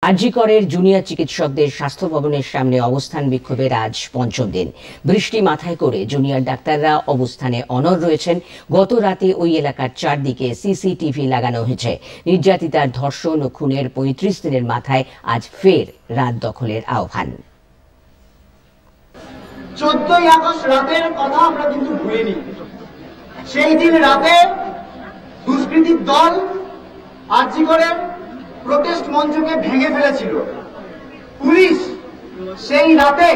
আরজি করের জুনিয়র চিকিৎসকদের স্বাস্থ্য ভবনের সামনে অবস্থান বিক্ষোভের আজ পঞ্চম দিন। বৃষ্টি মাথায় করে জুনিয়র ডাক্তাররা অবস্থানে অনড় রয়েছেন। গত রাতে ওই এলাকার চারদিকে সিসিটিভি লাগানো হয়েছে। নির্যাতিতার ধর্ষণ ও খুনের ৩৫ দিনের মাথায় আজ ফের রাত দখলের আহ্বান। 14ই আগস্ট রাতের কথা আমরা কিন্তু ভুলিনি। সেই দিন রাতে দুষ্কৃতীর দল আরজি করের প্রোটেস্ট মঞ্চকে ভেঙে ফেলেছিল। পুলিশ সেই রাতে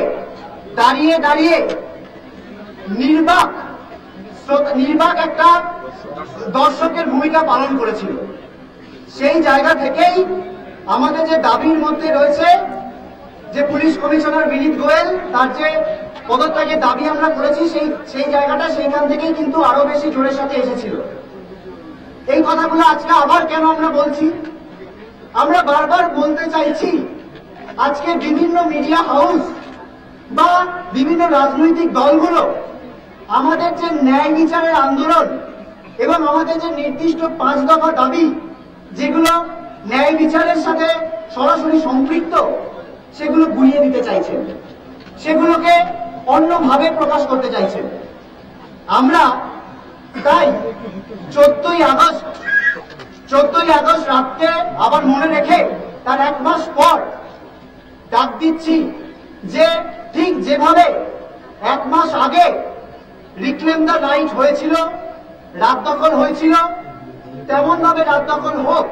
দাঁড়িয়ে দাঁড়িয়ে নির্বাক একটা দর্শকের ভূমিকা পালন করেছিল। সেই জায়গা থেকেই আমাদের যে দাবির মধ্যে রয়েছে যে পুলিশ কমিশনার বিনীত গোয়েল তার যে পদত্যাগের দাবি আমরা করেছি, সেই জায়গাটা সেইখান থেকেই কিন্তু আরো বেশি জোরের সাথে এসেছিল। এই কথাগুলো আজকে আবার কেন আমরা বলছি? আমরা বারবার বলতে চাইছি, আজকে বিভিন্ন মিডিয়া হাউস বা বিভিন্ন রাজনৈতিক দলগুলো আমাদের যে ন্যায় বিচারের আন্দোলন এবং আমাদের যে নির্দিষ্ট 5 দফা দাবি, যেগুলো ন্যায় বিচারের সাথে সরাসরি সম্পৃক্ত, সেগুলো গুলিয়ে দিতে চাইছেন, সেগুলোকে অন্যভাবে প্রকাশ করতে চাইছেন। আমরা তাই 14ই আগস্ট রাতকে আবার মনে রেখে তার 1 মাস পর ডাক দিচ্ছি যে ঠিক যেভাবে 1 মাস আগে রিক্লেম দ্য রাইট হয়েছিল, রাত দখল হয়েছিল, তেমন ভাবে রাত দখল হোক।